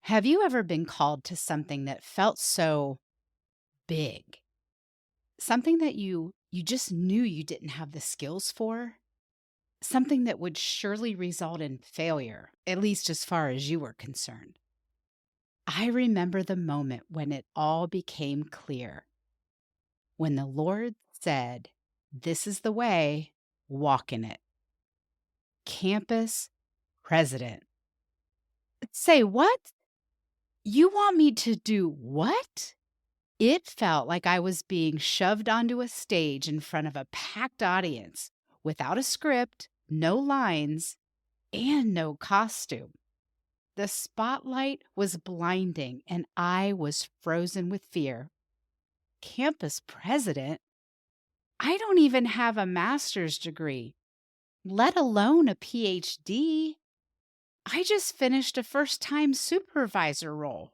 Have you ever been called to something that felt so big? Something that you just knew you didn't have the skills for? Something that would surely result in failure, at least as far as you were concerned. I remember the moment when it all became clear. When the Lord said, "This is the way, walk in it." Campus president. Say what? You want me to do what? It felt like I was being shoved onto a stage in front of a packed audience without a script, no lines, and no costume. The spotlight was blinding, and I was frozen with fear. Campus president? I don't even have a master's degree, let alone a PhD. I just finished a first time supervisor role.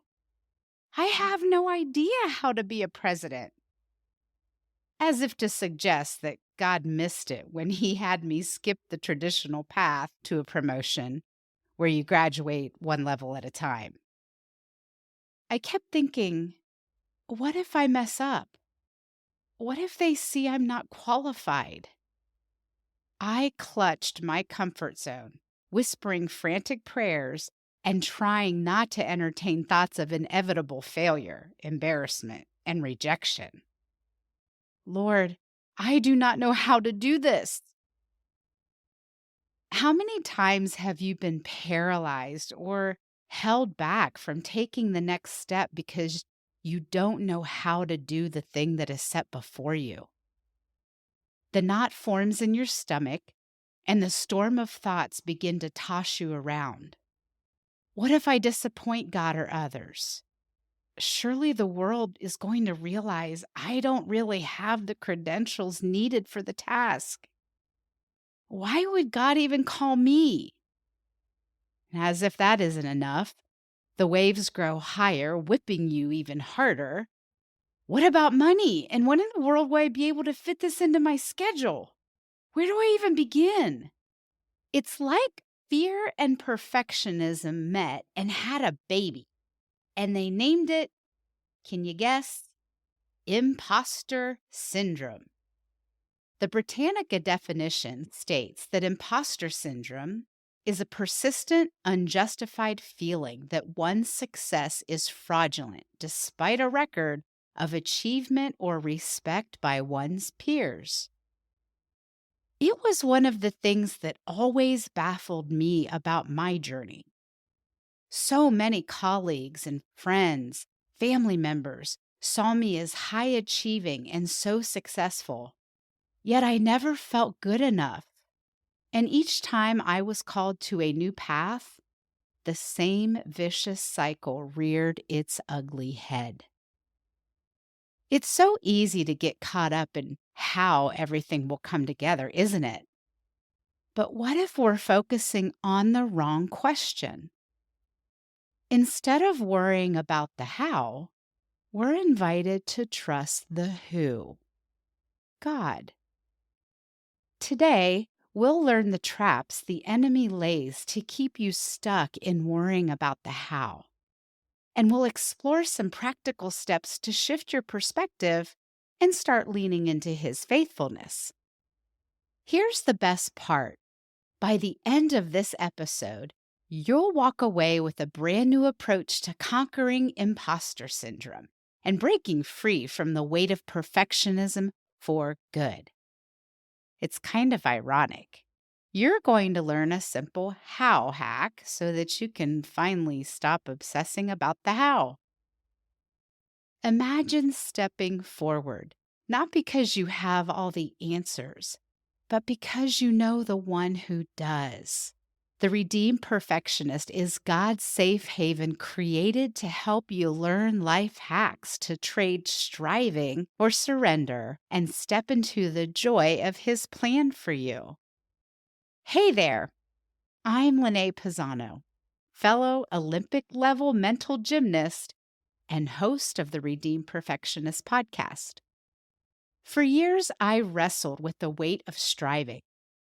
I have no idea how to be a president. As if to suggest that God missed it when he had me skip the traditional path to a promotion where you graduate one level at a time. I kept thinking, what if I mess up? What if they see I'm not qualified? I clutched my comfort zone, whispering frantic prayers and trying not to entertain thoughts of inevitable failure, embarrassment, and rejection. Lord, I do not know how to do this. How many times have you been paralyzed or held back from taking the next step because you don't know how to do the thing that is set before you? The knot forms in your stomach, and the storm of thoughts begin to toss you around. What if I disappoint God or others? Surely the world is going to realize I don't really have the credentials needed for the task. Why would God even call me? As if that isn't enough, the waves grow higher, whipping you even harder. What about money? And when in the world will I be able to fit this into my schedule? Where do I even begin? It's like fear and perfectionism met and had a baby, and they named it, can you guess? Imposter syndrome. The Britannica definition states that imposter syndrome is a persistent, unjustified feeling that one's success is fraudulent despite a record of achievement or respect by one's peers. It was one of the things that always baffled me about my journey. So many colleagues and friends, family members saw me as high achieving and so successful, yet I never felt good enough. And each time I was called to a new path, the same vicious cycle reared its ugly head. It's so easy to get caught up in how everything will come together, isn't it? But what if we're focusing on the wrong question? Instead of worrying about the how, we're invited to trust the who, God. Today, we'll learn the traps the enemy lays to keep you stuck in worrying about the how. And we'll explore some practical steps to shift your perspective and start leaning into his faithfulness. Here's the best part. By the end of this episode, you'll walk away with a brand new approach to conquering imposter syndrome and breaking free from the weight of perfectionism for good. It's kind of ironic. You're going to learn a simple how hack so that you can finally stop obsessing about the how. Imagine stepping forward, not because you have all the answers, but because you know the one who does. The Redeemed Perfectionist is God's safe haven created to help you learn life hacks to trade striving or surrender and step into the joy of His plan for you. Hey there, I'm Lenee Pezzano, fellow Olympic-level mental gymnast and host of the Redeemed Perfectionist podcast. For years, I wrestled with the weight of striving,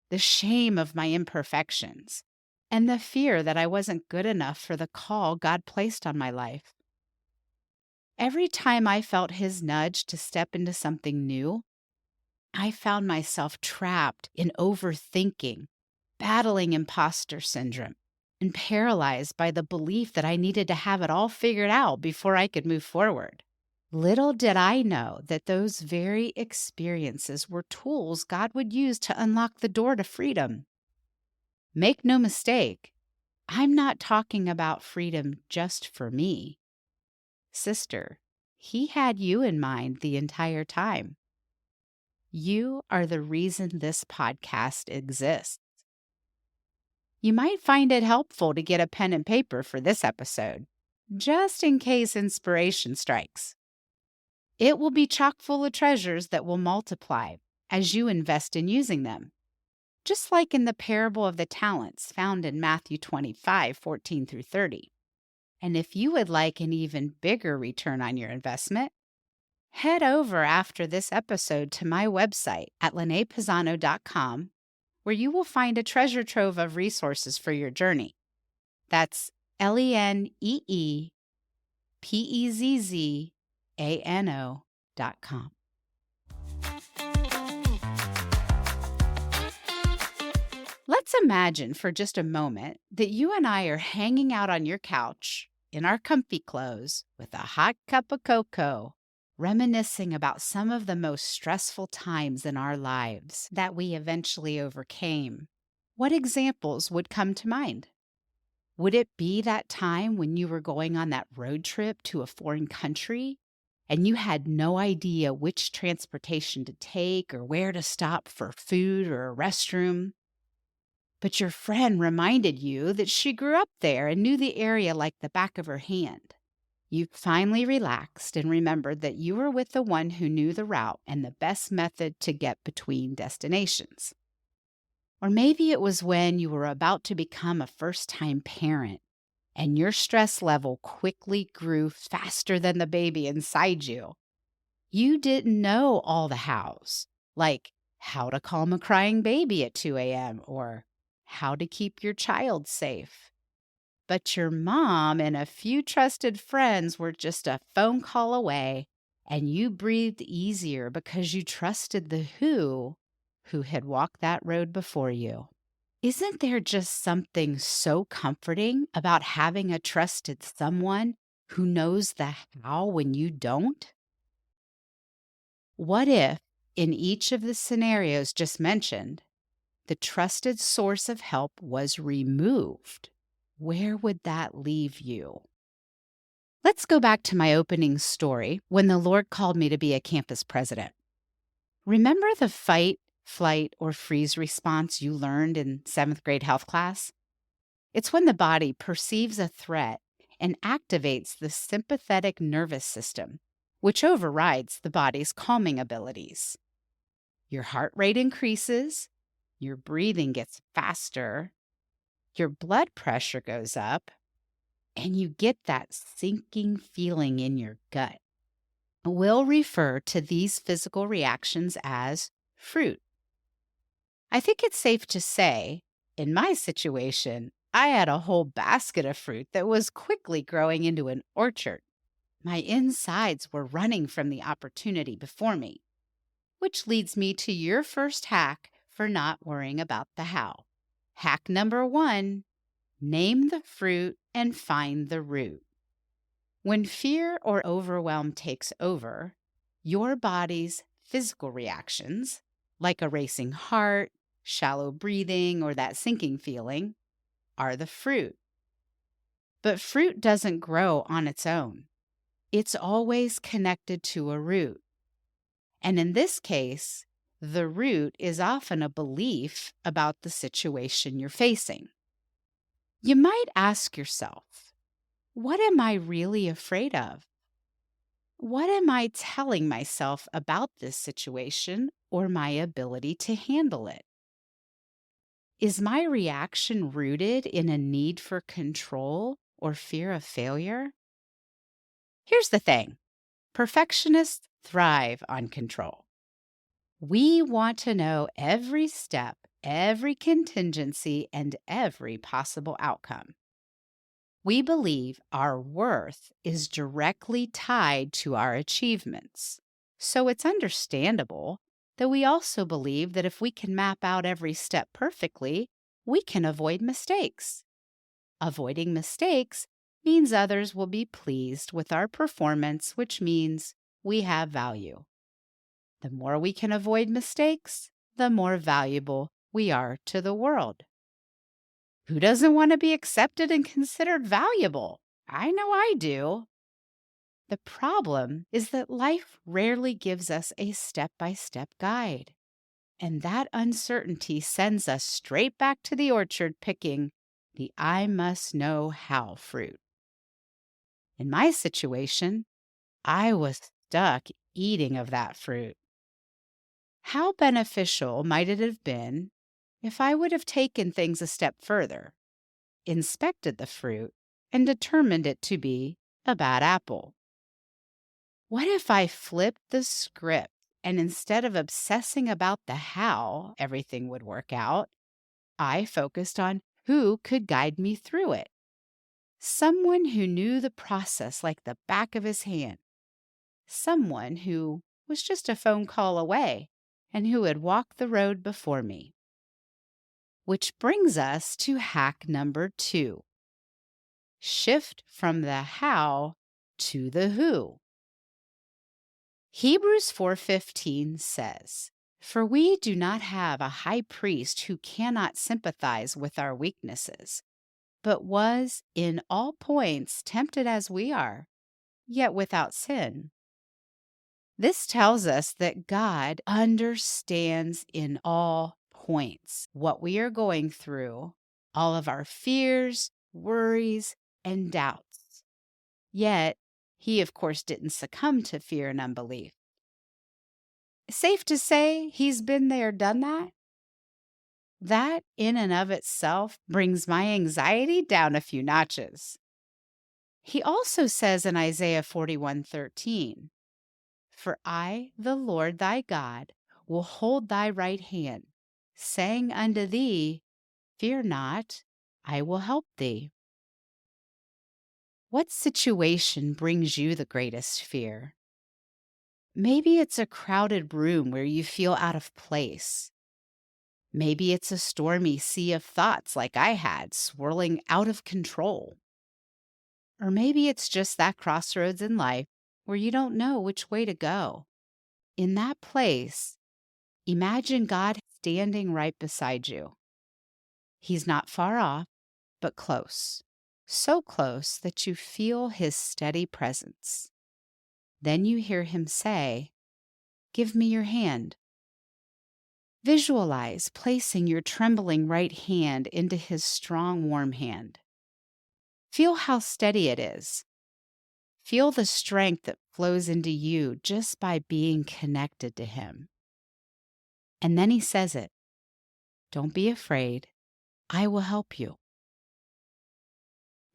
the shame of my imperfections, and the fear that I wasn't good enough for the call God placed on my life. Every time I felt His nudge to step into something new, I found myself trapped in overthinking, battling imposter syndrome, and paralyzed by the belief that I needed to have it all figured out before I could move forward. Little did I know that those very experiences were tools God would use to unlock the door to freedom. Make no mistake, I'm not talking about freedom just for me. Sister, He had you in mind the entire time. You are the reason this podcast exists. You might find it helpful to get a pen and paper for this episode, just in case inspiration strikes. It will be chock full of treasures that will multiply as you invest in using them, just like in the parable of the talents found in Matthew 25:14-30. And if you would like an even bigger return on your investment, head over after this episode to my website at leneepezzano.com, where you will find a treasure trove of resources for your journey. That's LeneePezzano.com. Let's imagine for just a moment that you and I are hanging out on your couch in our comfy clothes with a hot cup of cocoa, reminiscing about some of the most stressful times in our lives that we eventually overcame. What examples would come to mind? Would it be that time when you were going on that road trip to a foreign country and you had no idea which transportation to take or where to stop for food or a restroom? But your friend reminded you that she grew up there and knew the area like the back of her hand. You finally relaxed and remembered that you were with the one who knew the route and the best method to get between destinations. Or maybe it was when you were about to become a first-time parent and your stress level quickly grew faster than the baby inside you. You didn't know all the hows, like how to calm a crying baby at 2 a.m. or how to keep your child safe. But your mom and a few trusted friends were just a phone call away, and you breathed easier because you trusted the who had walked that road before you. Isn't there just something so comforting about having a trusted someone who knows the how when you don't? What if, in each of the scenarios just mentioned, the trusted source of help was removed? Where would that leave you? Let's go back to my opening story when the Lord called me to be a campus president. Remember the fight, flight, or freeze response you learned in 7th grade health class? It's when the body perceives a threat and activates the sympathetic nervous system, which overrides the body's calming abilities. Your heart rate increases, your breathing gets faster, your blood pressure goes up, and you get that sinking feeling in your gut. We'll refer to these physical reactions as fruit. I think it's safe to say, in my situation, I had a whole basket of fruit that was quickly growing into an orchard. My insides were running from the opportunity before me, which leads me to your first hack for not worrying about the how. Hack number 1, name the fruit and find the root. When fear or overwhelm takes over, your body's physical reactions, like a racing heart, shallow breathing, or that sinking feeling, are the fruit. But fruit doesn't grow on its own. It's always connected to a root. And in this case, the root is often a belief about the situation you're facing. You might ask yourself, what am I really afraid of? What am I telling myself about this situation or my ability to handle it? Is my reaction rooted in a need for control or fear of failure? Here's the thing. Perfectionists thrive on control. We want to know every step every contingency and every possible outcome. We believe our worth is directly tied to our achievements. So it's understandable that we also believe that if we can map out every step perfectly, we can avoid mistakes. Avoiding mistakes means others will be pleased with our performance, which means we have value. The more we can avoid mistakes, the more valuable we are to the world. Who doesn't want to be accepted and considered valuable? I know I do. The problem is that life rarely gives us a step by step guide. And that uncertainty sends us straight back to the orchard picking the I must know how fruit. In my situation, I was stuck eating of that fruit. How beneficial might it have been if I would have taken things a step further, inspected the fruit, and determined it to be a bad apple? What if I flipped the script and instead of obsessing about the how everything would work out, I focused on who could guide me through it? Someone who knew the process like the back of his hand. Someone who was just a phone call away and who had walked the road before me. Which brings us to hack number 2. Shift from the how to the who. Hebrews 4:15 says, "For we do not have a high priest who cannot sympathize with our weaknesses, but was in all points tempted as we are, yet without sin." This tells us that God understands in all points what we are going through, all of our fears, worries, and doubts. Yet, he, of course, didn't succumb to fear and unbelief. Safe to say, he's been there, done that. That, in and of itself, brings my anxiety down a few notches. He also says in Isaiah 41:13, "For I, the Lord thy God, will hold thy right hand, saying unto thee, Fear not, I will help thee." What situation brings you the greatest fear? Maybe it's a crowded room where you feel out of place. Maybe it's a stormy sea of thoughts like I had, swirling out of control. Or maybe it's just that crossroads in life where you don't know which way to go. In that place, imagine God standing right beside you. He's not far off, but close. So close that you feel his steady presence. Then you hear him say, "Give me your hand." Visualize placing your trembling right hand into his strong, warm hand. Feel how steady it is. Feel the strength that flows into you just by being connected to him. And then he says it. Don't be afraid. I will help you.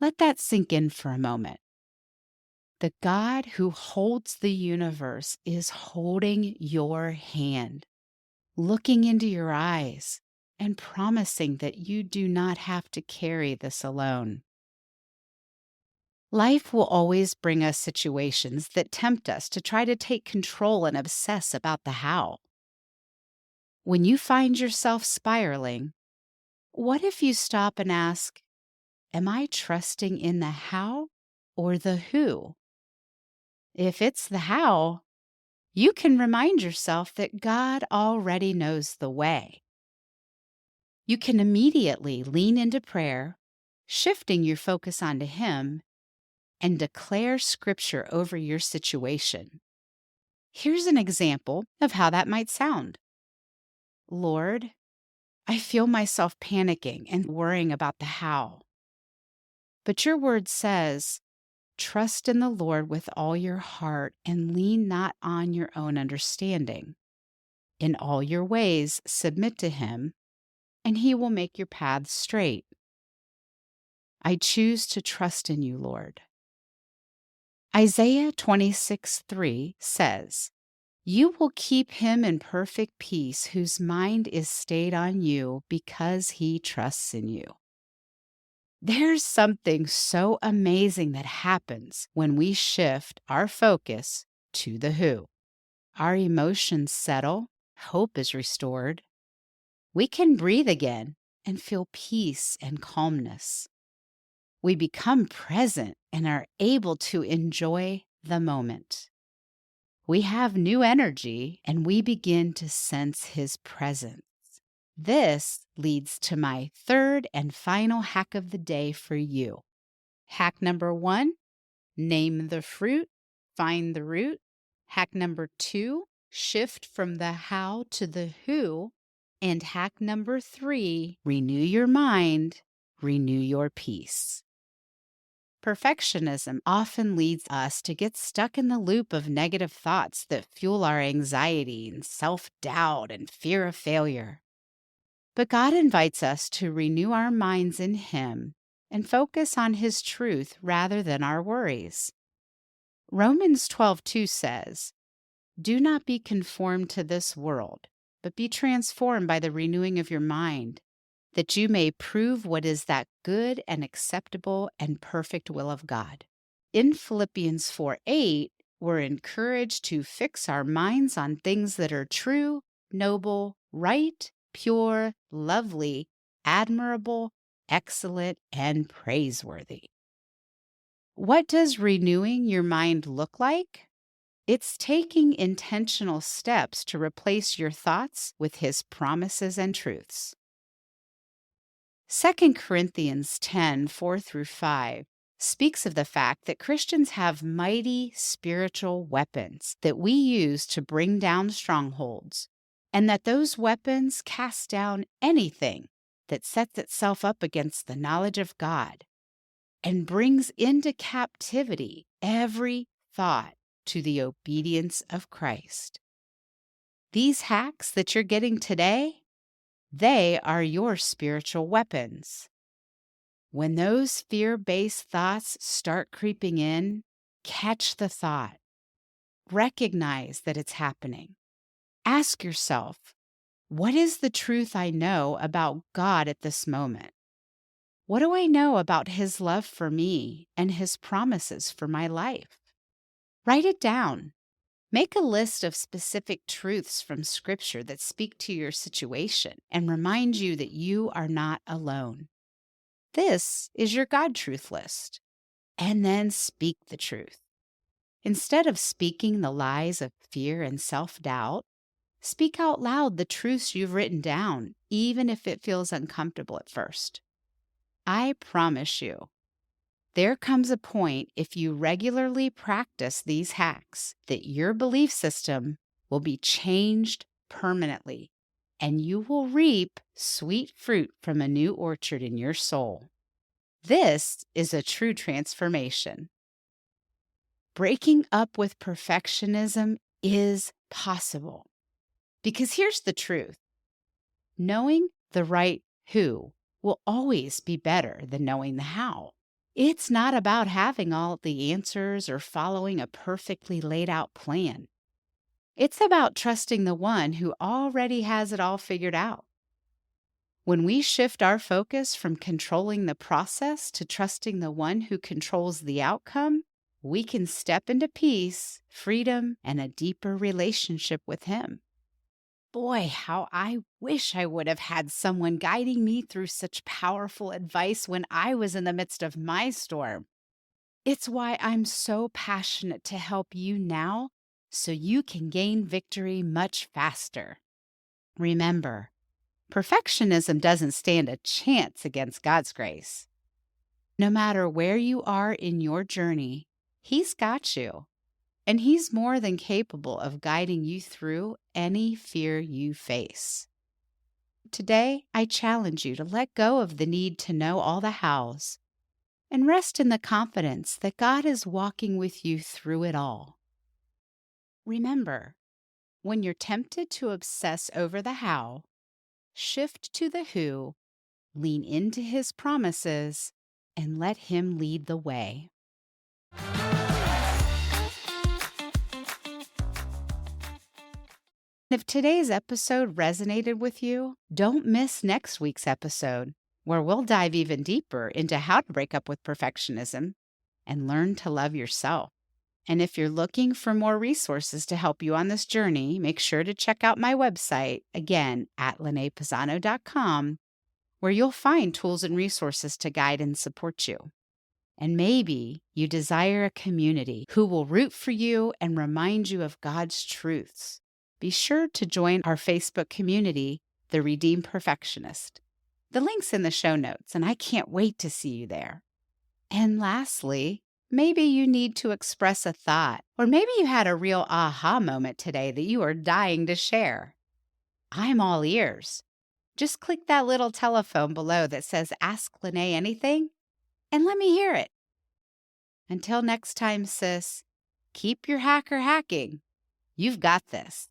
Let that sink in for a moment. The God who holds the universe is holding your hand, looking into your eyes, and promising that you do not have to carry this alone. Life will always bring us situations that tempt us to try to take control and obsess about the how. When you find yourself spiraling, what if you stop and ask, am I trusting in the how or the who? If it's the how, you can remind yourself that God already knows the way. You can immediately lean into prayer, shifting your focus onto Him, and declare scripture over your situation. Here's an example of how that might sound. Lord, I feel myself panicking and worrying about the how. But your word says, trust in the Lord with all your heart and lean not on your own understanding. In all your ways, submit to him, and he will make your paths straight. I choose to trust in you, Lord. Isaiah 26:3 says, You will keep him in perfect peace whose mind is stayed on you because he trusts in you. There's something so amazing that happens when we shift our focus to the who. Our emotions settle, hope is restored. We can breathe again and feel peace and calmness. We become present and are able to enjoy the moment. We have new energy and we begin to sense his presence. This leads to my third and final hack of the day for you. Hack number 1, name the fruit, find the root. Hack number 2, shift from the how to the who. And hack number 3, renew your mind, renew your peace. Perfectionism often leads us to get stuck in the loop of negative thoughts that fuel our anxiety and self-doubt and fear of failure. But God invites us to renew our minds in Him and focus on His truth rather than our worries. Romans 12:2 says, "Do not be conformed to this world, but be transformed by the renewing of your mind, that you may prove what is that good and acceptable and perfect will of God." In Philippians 4:8, we're encouraged to fix our minds on things that are true, noble, right, pure, lovely, admirable, excellent, and praiseworthy. What does renewing your mind look like? It's taking intentional steps to replace your thoughts with His promises and truths. 2 Corinthians 10:4-5 speaks of the fact that Christians have mighty spiritual weapons that we use to bring down strongholds, and that those weapons cast down anything that sets itself up against the knowledge of God and brings into captivity every thought to the obedience of Christ. These hacks that you're getting today, they are your spiritual weapons. When those fear-based thoughts start creeping in, catch the thought. Recognize that it's happening. Ask yourself, what is the truth I know about God at this moment? What do I know about His love for me and His promises for my life? Write it down. Make a list of specific truths from Scripture that speak to your situation and remind you that you are not alone. This is your God truth list. And then speak the truth. Instead of speaking the lies of fear and self-doubt, speak out loud the truths you've written down, even if it feels uncomfortable at first. I promise you, there comes a point if you regularly practice these hacks that your belief system will be changed permanently, and you will reap sweet fruit from a new orchard in your soul. This is a true transformation. Breaking up with perfectionism is possible. Because here's the truth. Knowing the right who will always be better than knowing the how. It's not about having all the answers or following a perfectly laid out plan. It's about trusting the one who already has it all figured out. When we shift our focus from controlling the process to trusting the one who controls the outcome, we can step into peace, freedom, and a deeper relationship with Him. Boy, how I wish I would have had someone guiding me through such powerful advice when I was in the midst of my storm. It's why I'm so passionate to help you now so you can gain victory much faster. Remember, perfectionism doesn't stand a chance against God's grace. No matter where you are in your journey, He's got you. And He's more than capable of guiding you through any fear you face. Today, I challenge you to let go of the need to know all the hows and rest in the confidence that God is walking with you through it all. Remember, when you're tempted to obsess over the how, shift to the who, lean into His promises, and let Him lead the way. If today's episode resonated with you, don't miss next week's episode, where we'll dive even deeper into how to break up with perfectionism and learn to love yourself. And if you're looking for more resources to help you on this journey, make sure to check out my website, again, at leneepezzano.com, where you'll find tools and resources to guide and support you. And maybe you desire a community who will root for you and remind you of God's truths. Be sure to join our Facebook community, the Redeemed Perfectionist. The link's in the show notes, and I can't wait to see you there. And lastly, maybe you need to express a thought, or maybe you had a real aha moment today that you are dying to share. I'm all ears. Just click that little telephone below that says Ask Lenee Anything, and let me hear it. Until next time, sis, keep your hacker hacking. You've got this.